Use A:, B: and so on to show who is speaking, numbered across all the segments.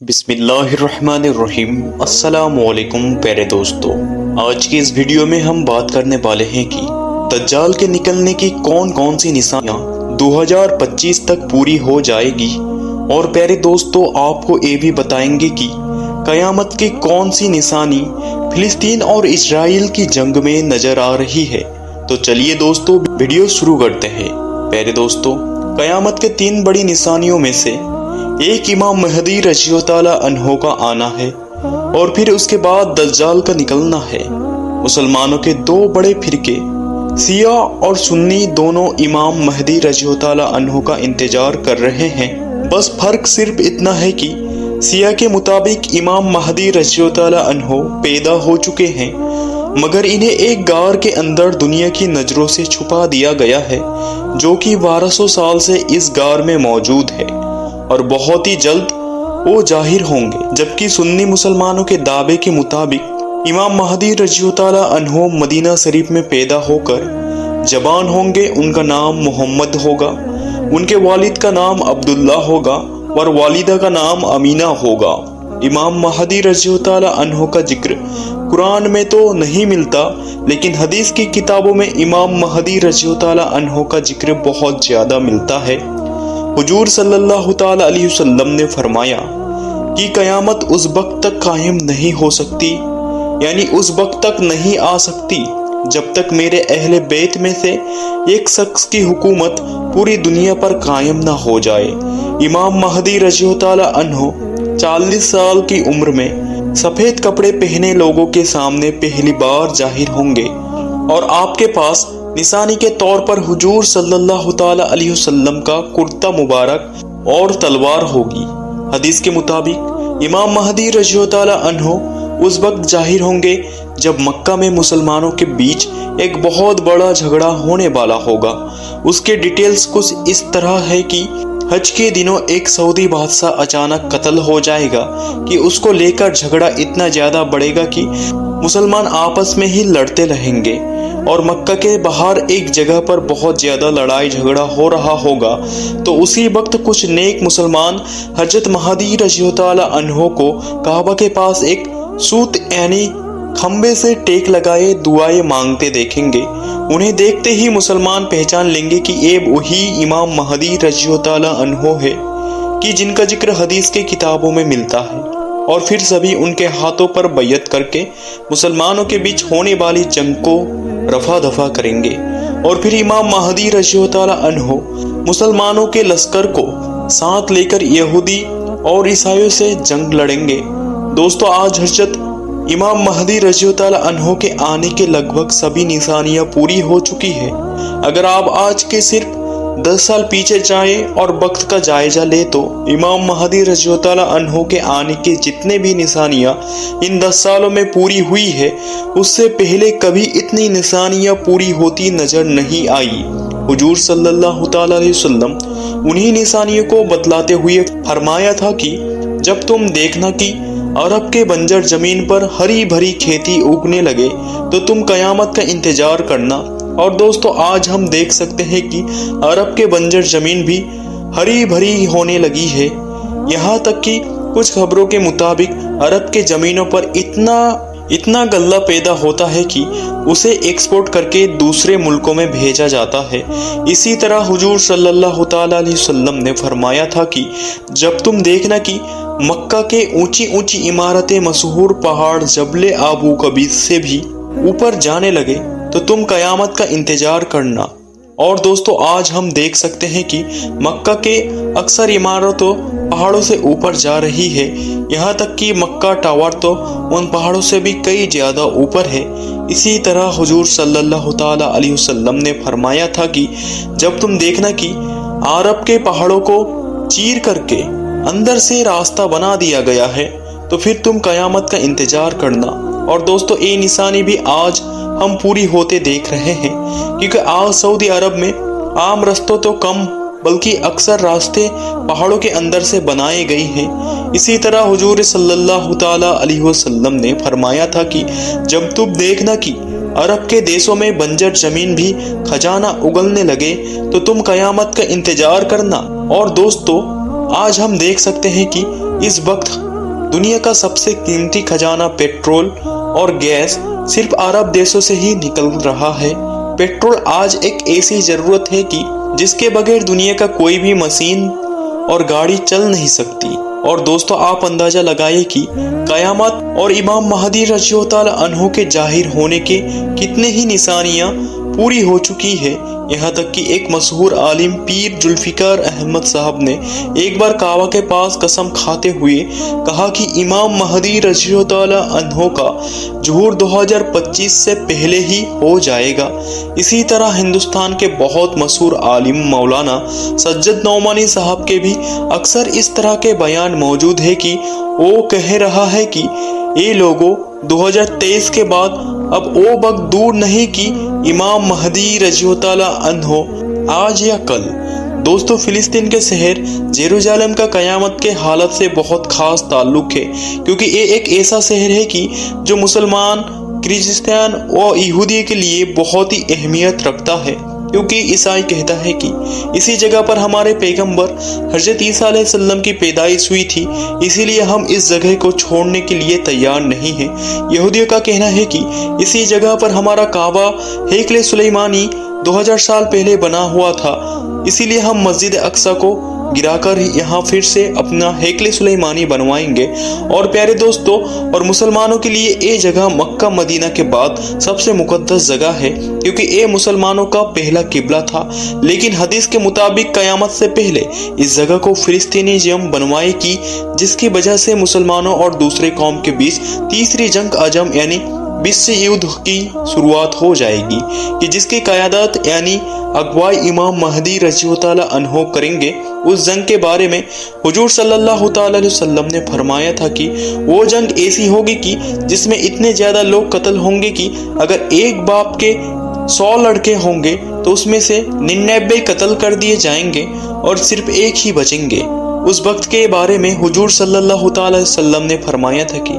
A: بسم اللہ الرحمن الرحیم۔ السلام علیکم پیارے دوستو، آج کی اس ویڈیو میں ہم بات کرنے والے ہیں کہ دجال کے نکلنے کی کون کون سی نشانیاں 2025 تک پوری ہو جائے گی، اور پیارے دوستو آپ کو یہ بھی بتائیں گے کہ قیامت کی کون سی نشانی فلسطین اور اسرائیل کی جنگ میں نظر آ رہی ہے۔ تو چلیے دوستو ویڈیو شروع کرتے ہیں۔ پیارے دوستو، قیامت کے 3 بڑی نشانیوں میں سے ایک امام مہدی رضی اللہ تعالیٰ عنہ کا آنا ہے، اور پھر اس کے بعد دجال کا نکلنا ہے۔ مسلمانوں کے 2 بڑے فرقے شیعہ اور سنی دونوں امام مہدی رضی اللہ تعالیٰ عنہ کا انتظار کر رہے ہیں۔ بس فرق صرف اتنا ہے کہ شیعہ کے مطابق امام مہدی رضی اللہ تعالیٰ عنہ پیدا ہو چکے ہیں، مگر انہیں ایک غار کے اندر دنیا کی نظروں سے چھپا دیا گیا ہے، جو کہ 1200 سال سے اس غار میں موجود ہے، اور بہت ہی جلد وہ ظاہر ہوں گے۔ جبکہ سنی مسلمانوں کے دعوے کے مطابق امام مہدی رضی اللہ تعالیٰ عنہ مدینہ شریف میں پیدا ہو کر جوان ہوں گے۔ ان کا نام محمد ہوگا، ان کے والد کا نام عبداللہ ہوگا، اور والدہ کا نام امینہ ہوگا۔ امام مہدی رضی اللہ تعالیٰ عنہ کا ذکر قرآن میں تو نہیں ملتا، لیکن حدیث کی کتابوں میں امام مہدی رضی اللہ تعالیٰ عنہ کا ذکر بہت زیادہ ملتا ہے۔ حضور صلی اللہ تعالیٰ علیہ وسلم نے فرمایا کہ قیامت اس وقت تک قائم نہیں ہو سکتی، یعنی اس وقت تک نہیں آ سکتی جب تک میرے اہل بیت میں سے ایک شخص کی حکومت پوری دنیا پر قائم نہ ہو جائے۔ امام مہدی رضی اللہ تعالیٰ عنہ 40 سال کی عمر میں سفید کپڑے پہنے لوگوں کے سامنے پہلی بار ظاہر ہوں گے، اور آپ کے پاس نشانی کے طور پر حضور صلی اللہ تعالیٰ علیہ وسلم کا کرتا مبارک اور تلوار ہوگی۔ حدیث کے مطابق امام مہدی رضی اللہ تعالیٰ عنہ اس وقت ظاہر ہوں گے جب مکہ میں مسلمانوں کے بیچ ایک بہت بڑا جھگڑا ہونے والا ہوگا۔ اس کے ڈیٹیلز کچھ اس طرح ہے کہ حج کے دنوں ایک سعودی بادشاہ اچانک قتل ہو جائے گا کہ اس کو لے کر جھگڑا اتنا زیادہ بڑھے گا کہ مسلمان آپس میں ہی لڑتے رہیں گے، اور مکہ کے باہر ایک جگہ پر بہت زیادہ لڑائی جھگڑا ہو رہا ہوگا۔ تو اسی وقت کچھ نیک مسلمان حضرت مہدی رضی اللہ تعالیٰ عنہ کو کعبہ کے پاس ایک سوت یعنی کھمبے سے ٹیک لگائے دعائیں مانگتے دیکھیں گے۔ انہیں دیکھتے ہی مسلمان پہچان لیں گے کہ یہ وہی امام مہدی رضی اللہ تعالیٰ عنہ ہے کہ جن کا ذکر حدیث کے کتابوں میں ملتا ہے، اور پھر سبھی ان کے ہاتھوں پر بیعت کر کے مسلمانوں کے بیچ ہونے والی جنگ کو رفع دفع کریں گے، اور پھر امام مہدی رضی اللہ تعالیٰ عنہ مسلمانوں کے لشکر کو ساتھ لے کر یہودی اور عیسائیوں سے جنگ لڑیں گے۔ دوستو، آج حضرت امام مہدی رضی اللہ تعالیٰ عنہ کے آنے کے لگ بھگ سبھی نشانیاں پوری ہو چکی ہیں۔ اگر آپ آج کے صرف 10 سال پیچھے جائیں اور وقت کا جائزہ لے تو امام مہدی رضی اللہ تعالیٰ عنہ کے آنے کے جتنے بھی نشانیاں ان 10 سالوں میں پوری ہوئی ہے، اس سے پہلے کبھی اتنی نشانیاں پوری ہوتی نظر نہیں آئی۔ حضور صلی اللہ تعالیٰ علیہ وسلم انہی نشانیوں کو بتلاتے ہوئے فرمایا تھا کہ جب تم دیکھنا کہ عرب کے بنجر زمین پر ہری بھری کھیتی اگنے لگے تو تم قیامت کا انتظار کرنا۔ اور دوستو، آج ہم دیکھ سکتے ہیں کہ عرب کے بنجر زمین بھی ہری بھری ہونے لگی ہے، یہاں تک کہ کچھ خبروں کے مطابق عرب کے زمینوں پر اتنا غلہ پیدا ہوتا ہے کہ اسے ایکسپورٹ کر کے دوسرے ملکوں میں بھیجا جاتا ہے۔ اسی طرح حضور صلی اللہ تعالیٰ علیہ وسلم نے فرمایا تھا کہ جب تم دیکھنا کہ مکہ کے اونچی اونچی عمارتیں مشہور پہاڑ جبل ابو قبیس سے بھی اوپر جانے لگے تو تم قیامت کا انتظار کرنا۔ اور دوستو، آج ہم دیکھ سکتے ہیں کہ مکہ کے اکثر عمارتوں پہاڑوں سے اوپر جا رہی ہے، یہاں تک کہ مکہ ٹاور تو ان پہاڑوں سے بھی کئی زیادہ اوپر ہے۔ اسی طرح حضور صلی اللہ تعالیٰ علیہ وسلم نے فرمایا تھا کہ جب تم دیکھنا کہ عرب کے پہاڑوں کو چیر کر کے اندر سے راستہ بنا دیا گیا ہے تو پھر تم قیامت کا انتظار کرنا۔ اور دوستو، یہ نشانی بھی آج ہم پوری ہوتے دیکھ رہے ہیں، کیونکہ آج سعودی عرب میں عام رستوں تو کم بلکہ اکثر راستے پہاڑوں کے اندر سے بنائے گئے ہیں۔ اسی طرح حضور صلی اللہ تعالیٰ علیہ وسلم نے فرمایا تھا کہ جب تم دیکھنا کہ عرب کے دیشوں میں بنجر زمین بھی خزانہ اگلنے لگے تو تم قیامت کا انتظار کرنا۔ اور دوستو، آج ہم دیکھ سکتے ہیں کہ اس وقت दुनिया का सबसे कीमती खजाना पेट्रोल और गैस सिर्फ अरब देशों से ही निकल रहा है। पेट्रोल आज एक ऐसी जरूरत है कि जिसके बगैर दुनिया का कोई भी मशीन और गाड़ी चल नहीं सकती। और दोस्तों, आप अंदाजा लगाइए कि कयामत और इमाम महदी रज़ियल्लाहु ताला अन्हु के जाहिर होने के कितने ही निशानियां पूरी हो चुकी है। यहाँ तक कि एक मशहूर आलिम पीर जुल्फिकार अहमद साहब ने एक बार काबा के पास कसम खाते हुए कहा कि इमाम महदी रज़ियल्लाहु ताला अन्हु का ज़ुहूर 2025 से पहले ही हो जाएगा। इसी तरह हिंदुस्तान के बहुत मशहूर आलिम मौलाना सज्जद नौमानी साहब के भी अक्सर इस तरह के बयान मौजूद है कि वो कह रहा है कि ये लोगों 2023 के बाद अब वो वक्त दूर नहीं कि इमाम महदी रज़ियल्लाहु ताला अन्हु आज या कल। दोस्तों, फिलिस्तीन के शहर जेरूसलम का कयामत के हालत से बहुत खास ताल्लुक है, क्योंकि ये एक ऐसा शहर है कि जो मुसलमान, क्रिश्चियन और यहूदी के लिए बहुत ही अहमियत रखता है, क्योंकि ईसाई कहता है कि इसी जगह पर हमारे पैगंबर हज़रत ईसा अलैहिस्सलाम की पैदाइश हुई थी, इसीलिए हम इस जगह को छोड़ने के लिए तैयार नहीं हैं। यहूदियों का कहना है कि इसी जगह पर हमारा काबा हैकल सुलेमानी 2000 साल पहले बना हुआ था, इसीलिए हम मस्जिद अक्सा को गिराकर यहाँ फिर से अपना हैकल सुलेमानी बनवाएंगे। और प्यारे दोस्तों, और मुसलमानों के लिए ये जगह मक्का मदीना के बाद सबसे मुकद्दस जगह है, क्योंकि ये मुसलमानों का पहला किबला था। लेकिन हदीस के मुताबिक कयामत से पहले इस जगह को फिलिस्तीनियम बनवाएगी, जिसकी वजह से मुसलमानों और दूसरे कौम के बीच तीसरी जंग अजम यानी विश्व युद्ध की शुरुआत हो जाएगी, कि जिसकी क़यादत यानी अगवाई इमाम महदी रज़ियल्लाहु ताला अन्हु करेंगे। उस जंग के बारे में हुजूर सल्लल्लाहु ताला अलैहि वसल्लम ने फरमाया था कि वो जंग ऐसी होगी कि जिसमें इतने ज्यादा लोग कत्ल होंगे कि अगर एक बाप के 100 लड़के होंगे तो उसमें से 99 कत्ल कर दिए जाएंगे और सिर्फ एक ही बचेंगे। उस वक्त के बारे में हुजूर सल्लल्लाहु ताला अलैहि वसल्लम ने फरमाया था कि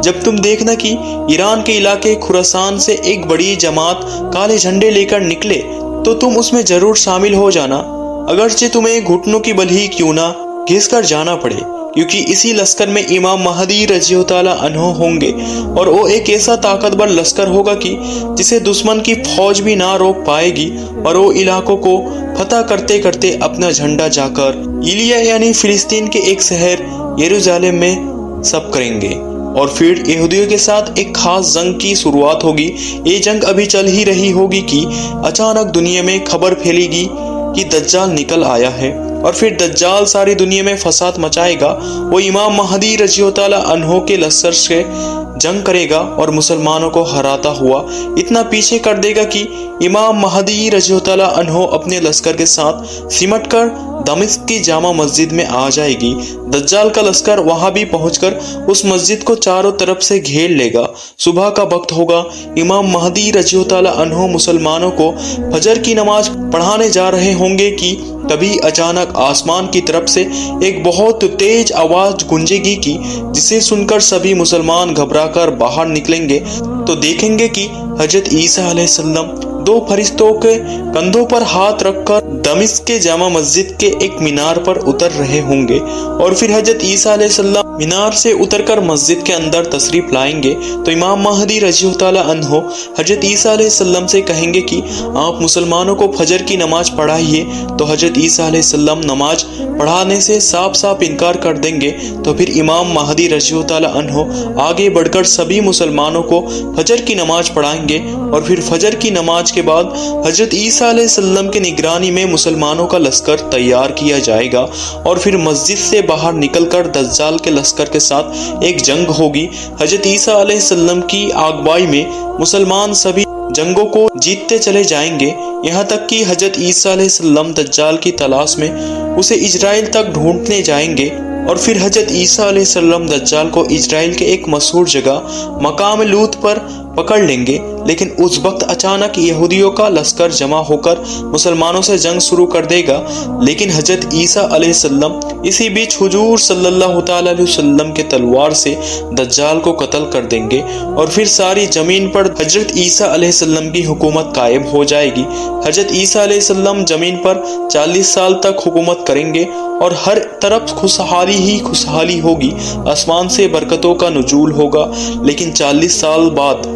A: जब तुम देखना कि ईरान के इलाके खुरासान से एक बड़ी जमात काले झंडे लेकर निकले, तो तुम उसमें जरूर शामिल हो जाना, अगरचे तुम्हें घुटनों की बल ही क्यों ना घिस कर जाना पड़े, क्योंकि इसी लश्कर में इमाम महदी रज़ियल्लाहु ताला अन्हु होंगे। और वो एक ऐसा ताकतवर लश्कर होगा कि जिसे दुश्मन की फौज भी ना रोक पाएगी, और वो इलाकों को फतह करते करते अपना झंडा जाकर इलिया यानी फिलिस्तीन के एक शहर यरूशलेम में सब करेंगे। और फिर यहूदियों के साथ एक खास जंग की शुरुआत होगी। ये जंग अभी चल ही रही होगी कि अचानक दुनिया में खबर फैलेगी कि दज्जाल निकल आया है, और फिर दज्जाल सारी दुनिया में फसाद मचाएगा। वो इमाम महदी रज़ियल्लाहु ताला अन्हु के लश्कर से जंग करेगा और मुसलमानों को हराता हुआ इतना पीछे कर देगा कि इमाम महदी रज़ियल्लाहु ताला अन्हु अपने लश्कर के साथ सिमट कर दमिश्क की जामा मस्जिद में आ जाएगी। दज्जाल का लश्कर वहां भी पहुंचकर उस मस्जिद को चारों तरफ से घेर लेगा। सुबह का वक्त होगा, इमाम महदी रज़ियल्लाहु ताला अन्हु मुसलमानों को फजर की नमाज पढ़ाने जा रहे होंगे कि तभी अचानक आसमान की तरफ से एक बहुत तेज आवाज गूंजेगी कि जिसे सुनकर सभी मुसलमान घबराकर बाहर निकलेंगे तो देखेंगे कि हजरत ईसा अलैहिस्सलाम 2 फरिश्तों के कंधों पर हाथ रखकर दमिश्क के जामा मस्जिद के एक मीनार पर उतर रहे होंगे। और फिर हजरत ईसा अलैहिस्सलाम मीनार से उतरकर मस्जिद के अंदर तशरीफ लाएंगे तो इमाम महदी रज़ियल्लाहु ताला अन्हु हजरत ईसा अलैहिस्सलाम से कहेंगे कि आप मुसलमानों को फजर की नमाज पढ़ाइए। तो हजरत ईसा अलैहिस्सलाम नमाज पढ़ाने से साफ साफ इनकार कर देंगे। तो फिर इमाम महदी रज़ियल्लाहु ताला अन्हु आगे बढ़कर सभी मुसलमानों को फजर की नमाज पढ़ाएंगे। और फिर फजर की नमाज के बाद हजरत ईसा अलैहिस्सलाम की निगरानी में मुसलमानों का लश्कर तैयार किया जाएगा। और फिर मस्जिद से बाहर निकलकर दज्जाल के लश्कर के साथ एक जंग होगी। हजरत ईसा अलैहिस्सलाम की अगुवाई में मुसलमान सभी जंगों को जीतते चले जाएंगे, यहाँ तक कि हजरत ईसा अलैहिस्सलाम दज्जाल की तलाश में उसे इजराइल तक ढूंढने जाएंगे। और फिर हजरत ईसा अलैहिस्सलाम दज्जाल को इजराइल के एक मशहूर जगह मकाम लूत पर पकड़ लेंगे। लेकिन उस वक्त अचानक यहूदियों का लश्कर जमा होकर मुसलमानों से जंग शुरू कर देगा। लेकिन हजरत ईसा अलैहिस्सलाम इसी बीच हुजूर सल्लल्लाहु ताला अलैहि वसल्लम के तलवार से दज्जाल को कत्ल कर देंगे और फिर सारी जमीन पर हजरत ईसा अलैहिस्सलाम की हुकूमत कायम हो जाएगी। हजरत ईसा अलैहिस्सलाम जमीन पर 40 साल तक हुकूमत करेंगे और हर तरफ खुशहाली ही खुशहाली होगी, आसमान से बरकतों का नुज़ूल होगा। लेकिन 40 साल बाद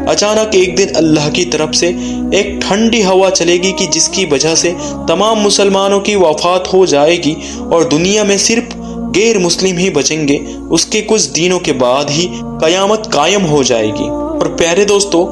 A: अचानक एक दिन अल्लाह की तरफ से एक ठंडी हवा चलेगी कि जिसकी वजह से तमाम मुसलमानों की वफात हो जाएगी और दुनिया में सिर्फ गैर मुस्लिम ही बचेंगे। उसके कुछ दिनों के बाद ही कयामत कायम हो जाएगी। और प्यारे दोस्तों,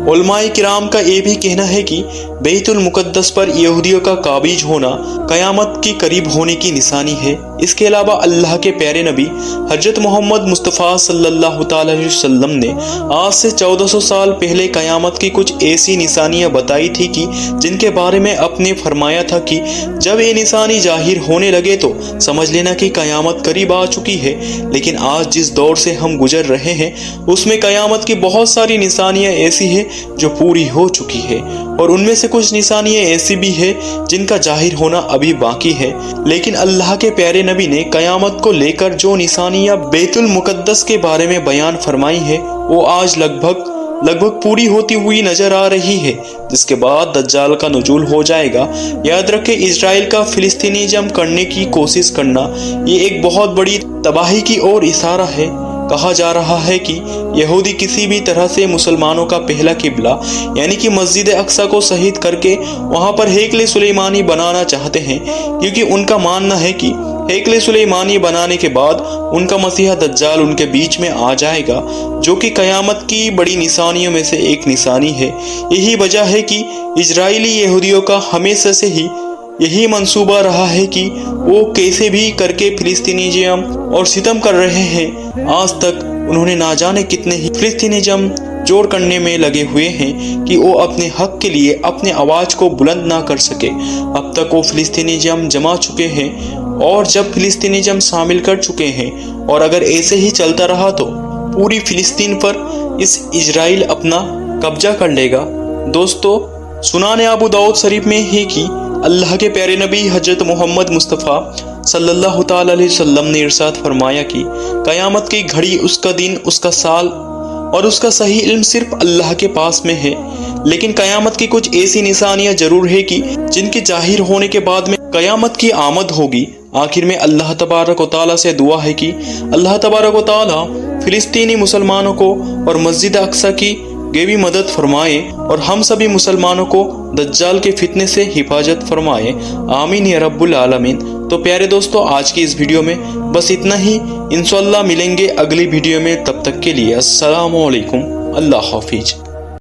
A: उलमाए किराम का ये भी कहना है कि बैतुल मुक़द्दस पर यहूदियों का काबिज होना कयामत की करीब होने की निशानी है। इसके अलावा अल्लाह के प्यारे नबी हजरत मोहम्मद मुस्तफ़ा सल्लल्लाहु ताला अलैहि वसल्लम ने आज से 1400 साल पहले कयामत की कुछ ऐसी निशानियां बताई थी कि जिनके बारे में अपने फरमाया था कि जब ये निशानी जाहिर होने लगे तो समझ लेना कि कयामत करीब आ चुकी है। लेकिन आज जिस दौर से हम गुजर रहे हैं उसमें कयामत की बहुत सारी निशानियां ऐसी है जो पूरी हो चुकी है और उनमें से कुछ निशानियां ऐसी भी है जिनका जाहिर होना अभी बाकी है। लेकिन अल्लाह के प्यारे नबी ने कयामत को लेकर जो निशानियां बैतुल मुक़द्दस के बारे में बयान फरमाई है वो आज लगभग पूरी होती हुई नजर आ रही है, जिसके बाद दज्जाल का नुज़ूल हो जाएगा। याद रखें, इजराइल का फिलिस्तीनिज़्म करने की कोशिश करना ये एक बहुत बड़ी तबाही की ओर इशारा है। कहा जा रहा है कि यहूदी किसी भी तरह से मुसलमानों का पहला किबला यानी कि मस्जिद अक्सा को शहीद करके वहां पर हैकल सुलेमानी बनाना चाहते हैं, क्योंकि उनका मानना है कि हैकल सुलेमानी बनाने के बाद उनका मसीहा दज्जाल उनके बीच में आ जाएगा, जो कि कयामत की बड़ी निशानियों में से एक निशानी है। यही वजह है कि इजराइली यहूदियों का हमेशा से ही यही मंसूबा रहा है कि वो कैसे भी करके फिलिस्तीनिज़्म और सितम कर रहे हैं। आज तक उन्होंने ना जाने कितने ही फिलिस्तीनिज़्म जोड़ करने में लगे हुए हैं कि वो अपने हक के लिए अपने आवाज़ को बुलंद ना कर सके। अब तक वो फिलिस्तीनिज़्म जमा चुके हैं और जब फिलिस्तीनिज़्म शामिल कर चुके हैं और अगर ऐसे ही चलता रहा तो पूरी फिलिस्तीन पर इस इजराइल अपना कब्जा कर लेगा। दोस्तों, सुनाने अबू दाऊद शरीफ में है कि अल्लाह के प्यारे नबी हजरत मोहम्मद मुस्तफ़ा सल्लल्लाहु ताला अलैहि वसल्लम ने इरशाद फरमाया कि कयामत की घड़ी, उसका दिन, उसका साल और उसका सही इल्म सिर्फ अल्लाह के पास में है। लेकिन कयामत की कुछ ऐसी निशानियां जरूर है कि जिनके जाहिर होने के बाद में कयामत की आमद होगी। आखिर में अल्लाह तबारक व तआला से दुआ है कि अल्लाह तबारक व तआला फिलिस्तीनी मुसलमानों को और मस्जिद अक्सा की गैबी मदद फरमाए और हम सभी मुसलमानों को दज्जाल के फितने से हिफाजत फरमाए। आमीन या रब्बुल आलमीन। तो प्यारे दोस्तों, आज की इस वीडियो में बस इतना ही। इंशाअल्लाह मिलेंगे अगली वीडियो में, तब तक के लिए अस्सलामु अलैकुम, अल्लाह हाफिज।